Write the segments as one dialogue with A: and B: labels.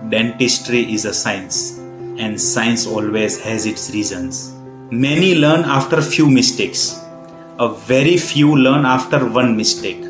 A: Dentistry is a science, and science always has its reasons. Many learn after few mistakes. A very few learn after one mistake.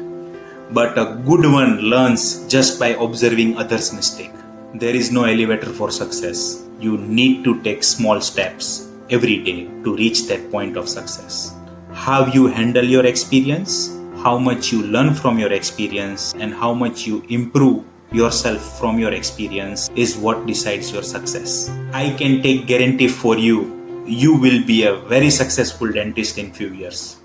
A: But a good one learns just by observing others' mistake. There is no elevator for success. You need to take small steps every day to reach that point of success. How you handle your experience, how much you learn from your experience, and how much you improve yourself from your experience is what decides your success. I can take guarantee for you, you will be a very successful dentist in few years.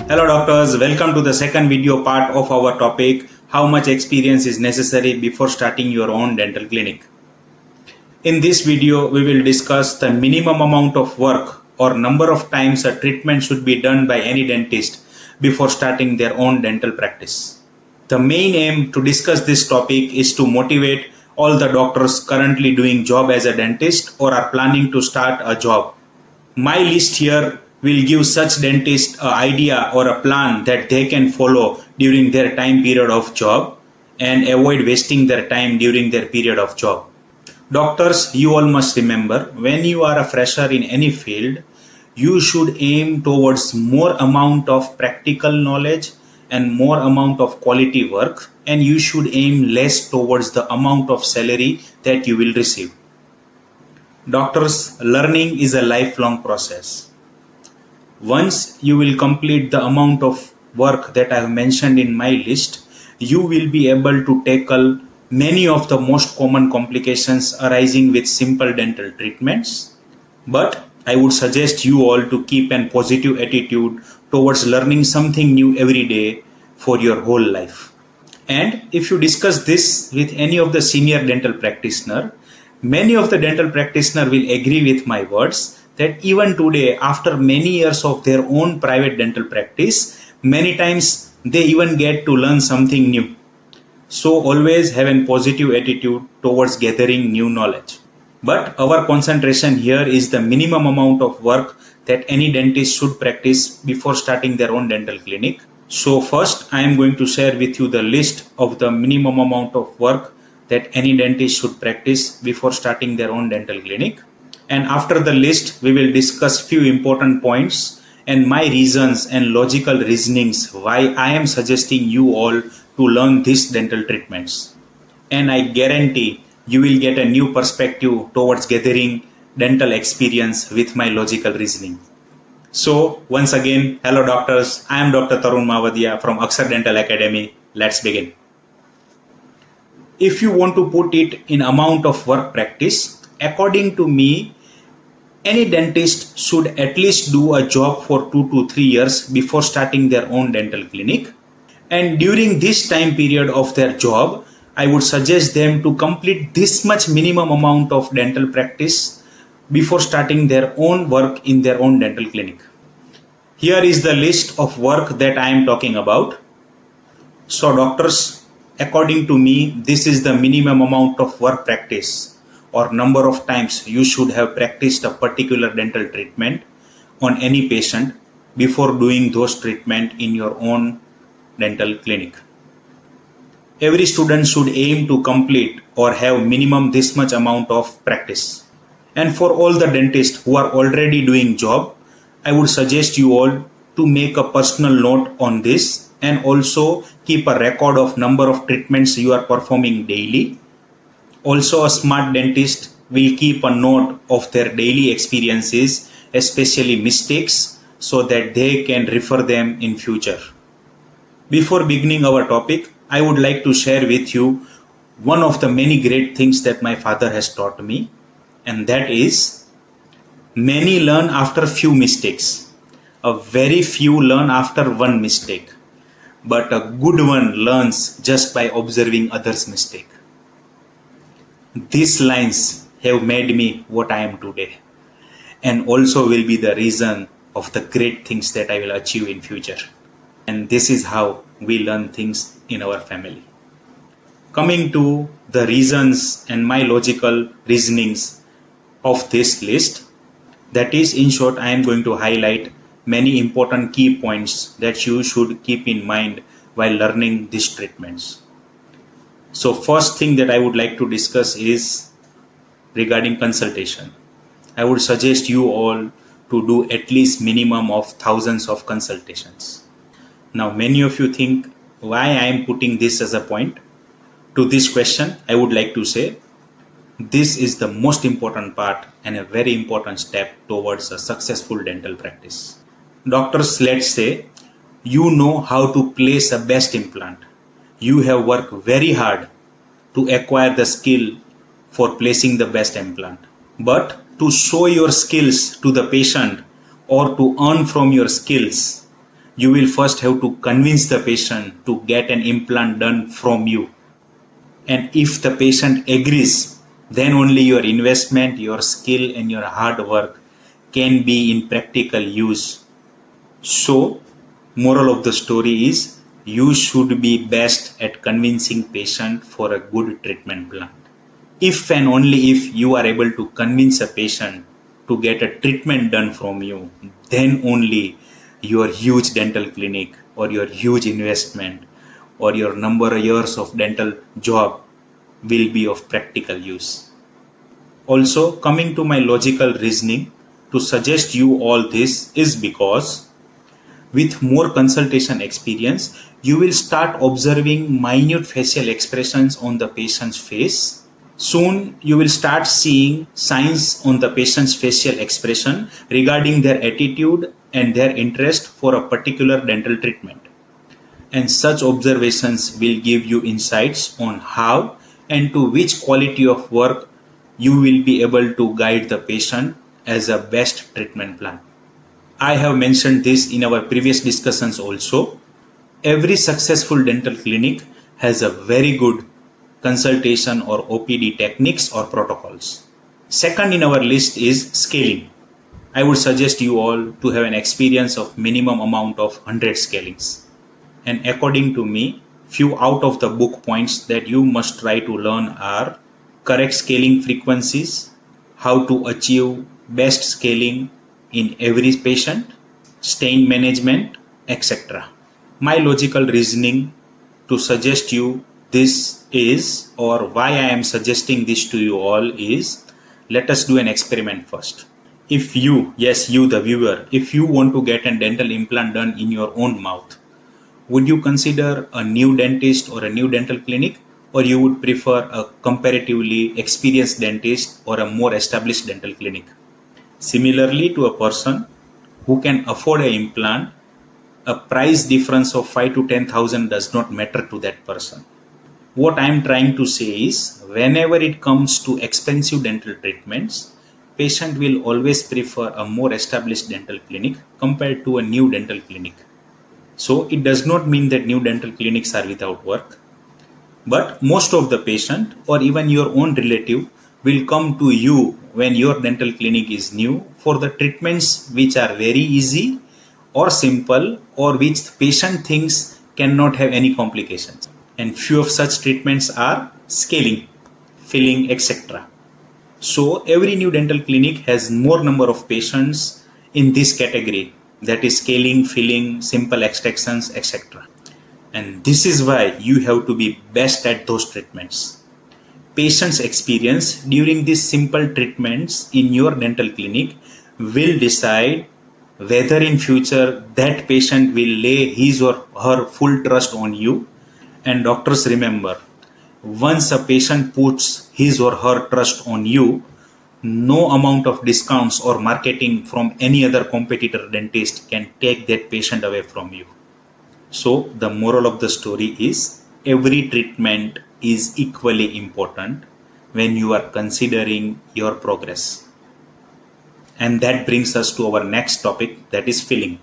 A: Hello doctors, welcome to the second video part of our topic, how much experience is necessary before starting your own dental clinic. In this video, we will discuss the minimum amount of work or number of times a treatment should be done by any dentist before starting their own dental practice. The main aim to discuss this topic is to motivate all the doctors currently doing job as a dentist or are planning to start a job. My list here will give such dentists an idea or a plan that they can follow during their time period of job and avoid wasting their time during their period of job. Doctors, you all must remember, when you are a fresher in any field, you should aim towards more amount of practical knowledge and more amount of quality work, and you should aim less towards the amount of salary that you will receive. Doctors, learning is a lifelong process. Once you will complete the amount of work that I have mentioned in my list, you will be able to tackle many of the most common complications arising with simple dental treatments. But I would suggest you all to keep a positive attitude towards learning something new every day for your whole life. And if you discuss this with any of the senior dental practitioner, many of the dental practitioner will agree with my words that even today, after many years of their own private dental practice, many times they even get to learn something new. So always have a positive attitude towards gathering new knowledge. But our concentration here is the minimum amount of work that any dentist should practice before starting their own dental clinic. So first, I am going to share with you the list of the minimum amount of work that any dentist should practice before starting their own dental clinic. And after the list, we will discuss few important points and my reasons and logical reasonings why I am suggesting you all to learn these dental treatments. And I guarantee you will get a new perspective towards gathering dental experience with my logical reasoning. So once again, hello doctors, I am Dr. TARUN MAVADIA from Aksar Dental Academy. Let's begin. If you want to put it in amount of work practice, according to me, any dentist should at least do a job for 2 to 3 years before starting their own dental clinic. And during this time period of their job, I would suggest them to complete this much minimum amount of dental practice before starting their own work in their own dental clinic. Here is the list of work that I am talking about. So doctors, according to me, this is the minimum amount of work practice or number of times you should have practiced a particular dental treatment on any patient before doing those treatment in your own dental clinic. Every student should aim to complete or have minimum this much amount of practice. And for all the dentists who are already doing job, I would suggest you all to make a personal note on this and also keep a record of number of treatments you are performing daily. Also, a smart dentist will keep a note of their daily experiences, especially mistakes, so that they can refer them in future. Before beginning our topic, I would like to share with you one of the many great things that my father has taught me, and that is, many learn after few mistakes. A very few learn after one mistake, but a good one learns just by observing others' mistake. These lines have made me what I am today and also will be the reason of the great things that I will achieve in future. And this is how we learn things in our family. Coming to the reasons and my logical reasonings of this list. That is, in short, I am going to highlight many important key points that you should keep in mind while learning these treatments. So first thing that I would like to discuss is regarding consultation. I would suggest you all to do at least minimum of thousands of consultations. Now many of you think why I am putting this as a point. To this question, I would like to say this is the most important part and a very important step towards a successful dental practice. Doctors, let's say you know how to place a best implant. You have worked very hard to acquire the skill for placing the best implant. But to show your skills to the patient or to earn from your skills, you will first have to convince the patient to get an implant done from you. And if the patient agrees, then only your investment, your skill and your hard work can be in practical use. So, moral of the story is you should be best at convincing patient for a good treatment plan. If and only if you are able to convince a patient to get a treatment done from you, then only your huge dental clinic or your huge investment or your number of years of dental job will be of practical use. Also, coming to my logical reasoning to suggest you all this is because with more consultation experience, you will start observing minute facial expressions on the patient's face. Soon, you will start seeing signs on the patient's facial expression regarding their attitude and their interest for a particular dental treatment. And such observations will give you insights on how and to which quality of work you will be able to guide the patient as a best treatment plan. I have mentioned this in our previous discussions also. Every successful dental clinic has a very good consultation or OPD techniques or protocols. Second in our list is scaling. I would suggest you all to have an experience of minimum amount of 100 scalings. And according to me, few out of the book points that you must try to learn are correct scaling frequencies, how to achieve best scaling in every patient, stain management, etc. My logical reasoning to suggest you this is, or why I am suggesting this to you all is, let us do an experiment first. If you, yes you the viewer, if you want to get a dental implant done in your own mouth, would you consider a new dentist or a new dental clinic, or you would prefer a comparatively experienced dentist or a more established dental clinic? Similarly, to a person who can afford an implant, a price difference of 5 to 10,000 does not matter to that person. What I am trying to say is, whenever it comes to expensive dental treatments, patient will always prefer a more established dental clinic compared to a new dental clinic. So it does not mean that new dental clinics are without work, but most of the patient or even your own relative will come to you when your dental clinic is new for the treatments which are very easy or simple or which the patient thinks cannot have any complications. And few of such treatments are scaling, filling, etc. So every new dental clinic has more number of patients in this category, that is scaling, filling, simple extractions, etc. And this is why you have to be best at those treatments. Patient's experience during these simple treatments in your dental clinic will decide whether in future that patient will lay his or her full trust on you. And doctors, remember, once a patient puts his or her trust on you, no amount of discounts or marketing from any other competitor dentist can take that patient away from you. So the moral of the story is, every treatment is equally important when you are considering your progress. And that brings us to our next topic, that is filling.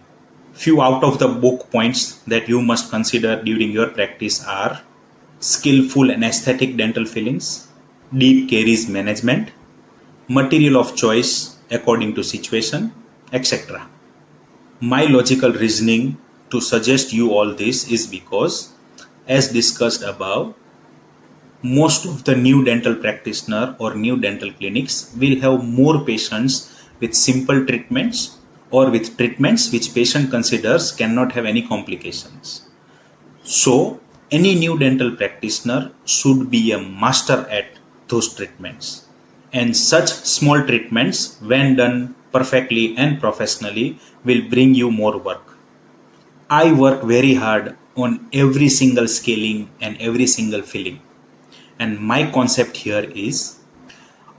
A: Few out of the book points that you must consider during your practice are skillful and aesthetic dental fillings, deep caries management, material of choice according to situation, etc. My logical reasoning to suggest you all this is because, as discussed above, most of the new dental practitioner or new dental clinics will have more patients with simple treatments or with treatments which patient considers cannot have any complications. So any new dental practitioner should be a master at those treatments. And such small treatments, when done perfectly and professionally, will bring you more work. I work very hard on every single scaling and every single filling. And my concept here is,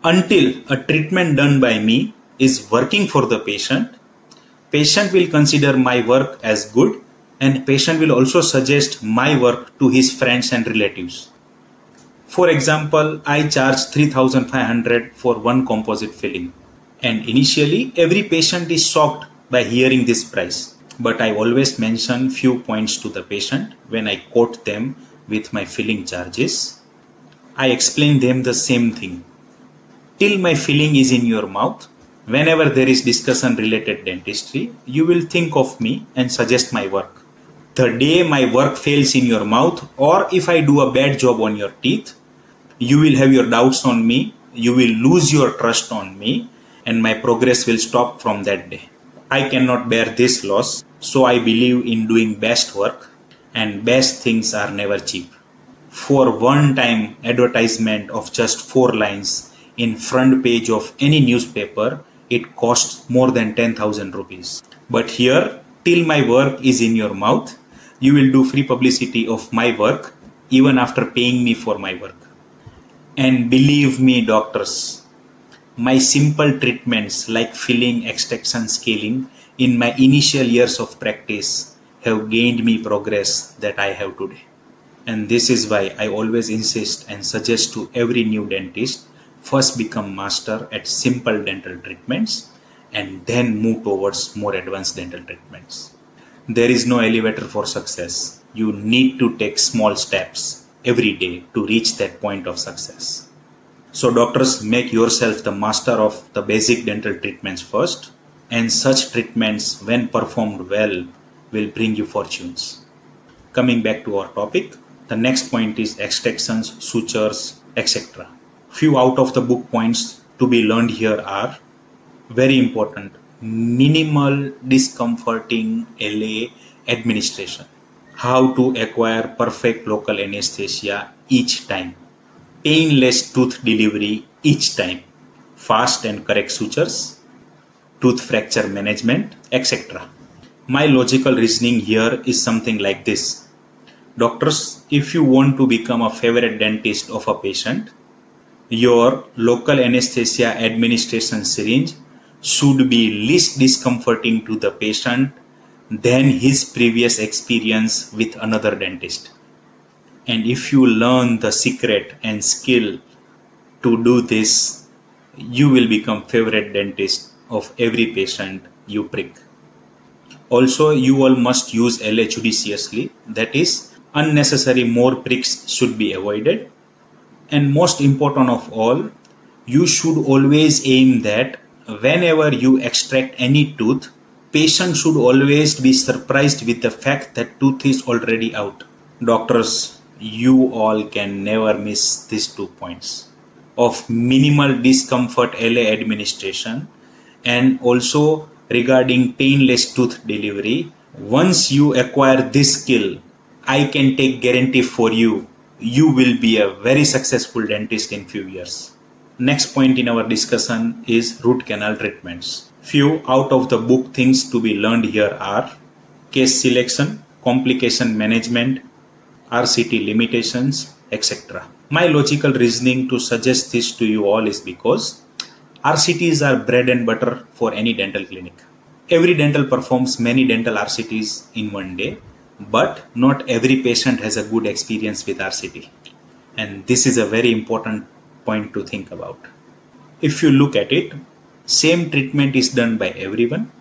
A: until a treatment done by me is working for the patient will consider my work as good, and patient will also suggest my work to his friends and relatives. For example, I charge 3,500 for one composite filling, and initially every patient is shocked by hearing this price. But I always mention few points to the patient when I quote them with my filling charges. I explain them the same thing. Till my filling is in your mouth, whenever there is discussion related dentistry, you will think of me and suggest my work. The day my work fails in your mouth, or if I do a bad job on your teeth, you will have your doubts on me, you will lose your trust on me, and my progress will stop from that day. I cannot bear this loss, so I believe in doing best work, and best things are never cheap. For one time advertisement of just 4 lines in front page of any newspaper, it costs more than 10,000 rupees. But here, till my work is in your mouth, you will do free publicity of my work even after paying me for my work. And believe me, doctors, my simple treatments like filling, extraction, scaling in my initial years of practice have gained me progress that I have today. And this is why I always insist and suggest to every new dentist, first become master at simple dental treatments and then move towards more advanced dental treatments. There is no elevator for success. You need to take small steps every day to reach that point of success. So doctors, make yourself the master of the basic dental treatments first, and such treatments, when performed well, will bring you fortunes. Coming back to our topic, the next point is extractions, sutures, etc. Few out of the book points to be learned here are very important. Minimal discomforting LA administration. How to acquire perfect local anesthesia each time. Painless tooth delivery each time. Fast and correct sutures. Tooth fracture management, etc. My logical reasoning here is something like this. Doctors, if you want to become a favorite dentist of a patient, your local anesthesia administration syringe should be least discomforting to the patient than his previous experience with another dentist. And if you learn the secret and skill to do this, you will become favorite dentist of every patient you prick. Also, you all must use LA judiciously. That is, unnecessary more pricks should be avoided. And most important of all, you should always aim that whenever you extract any tooth, patient should always be surprised with the fact that tooth is already out. Doctors, you all can never miss these 2 points of minimal discomfort LA administration and also regarding painless tooth delivery. Once you acquire this skill, I can take guarantee for you, you will be a very successful dentist in few years. Next point in our discussion is root canal treatments. Few out of the book things to be learned here are case selection, complication management, RCT limitations, etc. My logical reasoning to suggest this to you all is because RCTs are bread and butter for any dental clinic. Every dental performs many dental RCTs in one day, but not every patient has a good experience with RCT. And this is a very important point to think about. If you look at it, same treatment is done by everyone.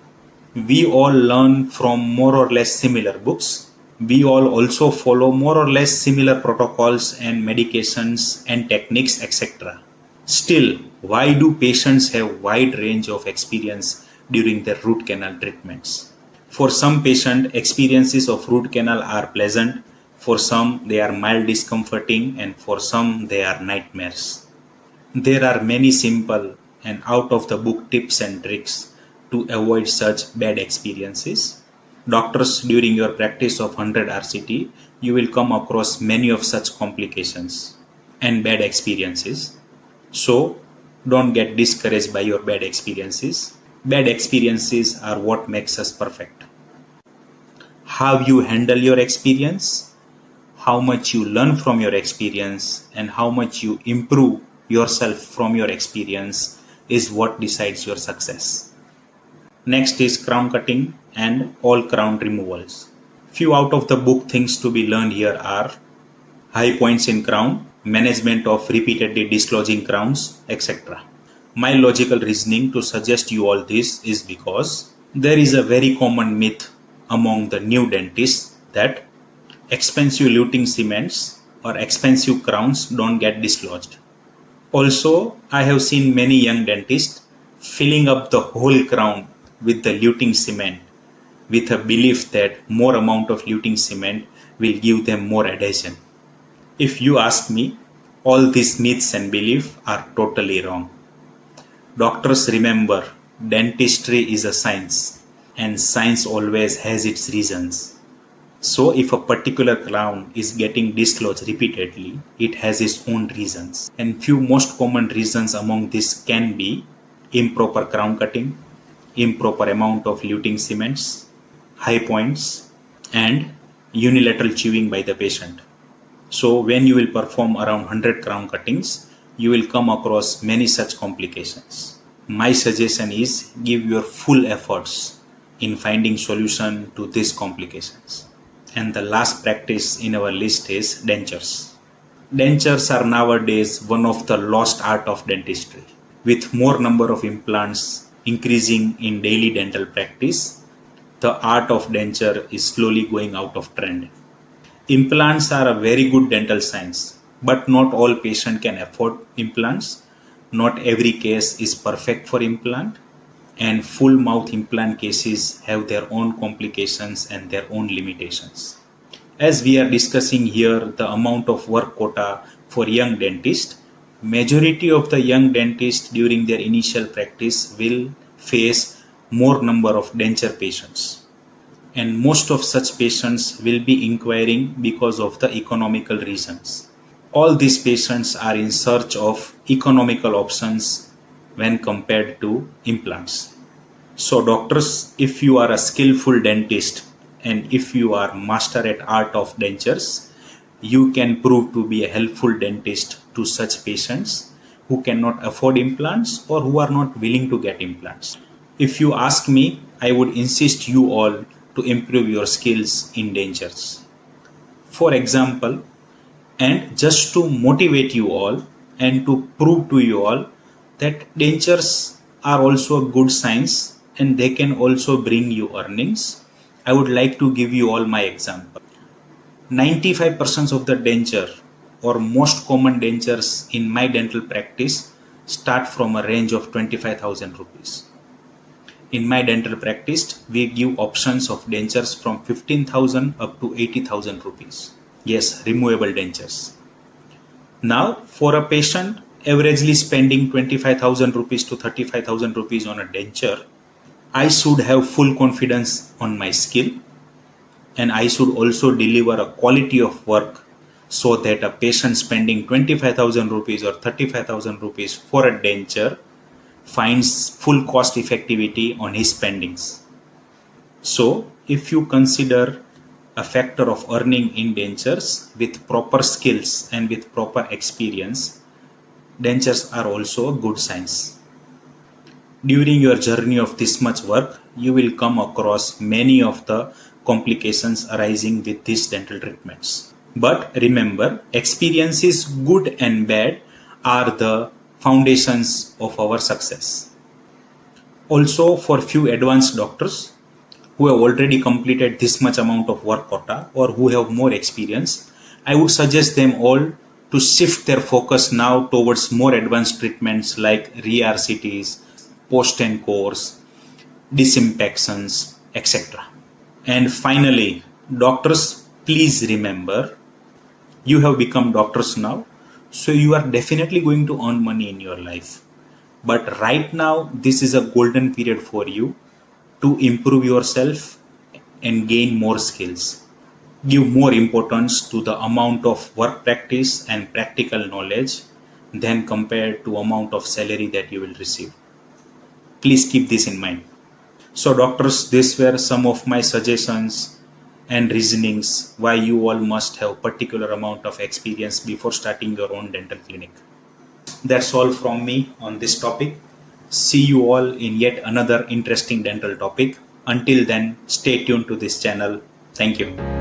A: We all learn from more or less similar books. We all also follow more or less similar protocols and medications and techniques, etc. Still, why do patients have wide range of experience during their root canal treatments? For some patient, experiences of root canal are pleasant. For some, they are mild discomforting, and for some, they are nightmares. There are many simple and out-of-the-book tips and tricks to avoid such bad experiences. Doctors, during your practice of 100 RCT, you will come across many of such complications and bad experiences. So, don't get discouraged by your bad experiences. Bad experiences are what makes us perfect. How you handle your experience, how much you learn from your experience, and how much you improve yourself from your experience is what decides your success. Next is crown cutting and all crown removals. Few out of the book things to be learned here are high points in crown, management of repeatedly dislodging crowns, etc. My logical reasoning to suggest you all this is because there is a very common myth among the new dentists that expensive luting cements or expensive crowns don't get dislodged. Also, I have seen many young dentists filling up the whole crown with the luting cement with a belief that more amount of luting cement will give them more adhesion. If you ask me, all these myths and beliefs are totally wrong. Doctors, remember, dentistry is a science, and science always has its reasons. So if a particular crown is getting dislodged repeatedly, it has its own reasons. And few most common reasons among this can be improper crown cutting, improper amount of luting cements, high points, and unilateral chewing by the patient. So when you will perform around 100 crown cuttings, you will come across many such complications. My suggestion is give your full efforts in finding solution to these complications. And the last practice in our list is dentures. Dentures are nowadays one of the lost art of dentistry. With more number of implants increasing in daily dental practice, the art of denture is slowly going out of trend. Implants are a very good dental science, but not all patients can afford implants. Not every case is perfect for implant, and full mouth implant cases have their own complications and their own limitations. As we are discussing here the amount of work quota for young dentists, majority of the young dentists during their initial practice will face more number of denture patients. And most of such patients will be inquiring because of the economical reasons. All these patients are in search of economical options when compared to implants. So doctors, if you are a skillful dentist and if you are master at art of dentures, you can prove to be a helpful dentist to such patients who cannot afford implants or who are not willing to get implants. If you ask me, I would insist you all to improve your skills in dentures. For example, and just to motivate you all and to prove to you all that dentures are also a good science and they can also bring you earnings, I would like to give you all my example. 95% of the denture or most common dentures in my dental practice start from a range of 25,000 rupees. In my dental practice, we give options of dentures from 15,000 up to 80,000 rupees. Yes, removable dentures. Now, for a patient averagely spending 25,000 rupees to 35,000 rupees on a denture, I should have full confidence on my skill, and I should also deliver a quality of work so that a patient spending 25,000 rupees or 35,000 rupees for a denture finds full cost effectivity on his spendings. So, if you consider a factor of earning in dentures with proper skills and with proper experience, dentures are also a good science. During your journey of this much work, you will come across many of the complications arising with these dental treatments. But remember, experiences good and bad are the foundations of our success. Also, for few advanced doctors who have already completed this much amount of work quota or who have more experience, I would suggest them all to shift their focus now towards more advanced treatments like re-RCTs, post and course, disimpactions, etc. And finally, doctors, please remember, You have become doctors now, so you are definitely going to earn money in your life. But right now, this is a golden period for you to improve yourself and gain more skills. Give more importance to the amount of work practice and practical knowledge than compared to amount of salary that you will receive. Please keep this in mind. So doctors, these were some of my suggestions and reasonings why you all must have particular amount of experience before starting your own dental clinic. That's all from me on this topic. See you all in yet another interesting dental topic. Until then, stay tuned to this channel. Thank you.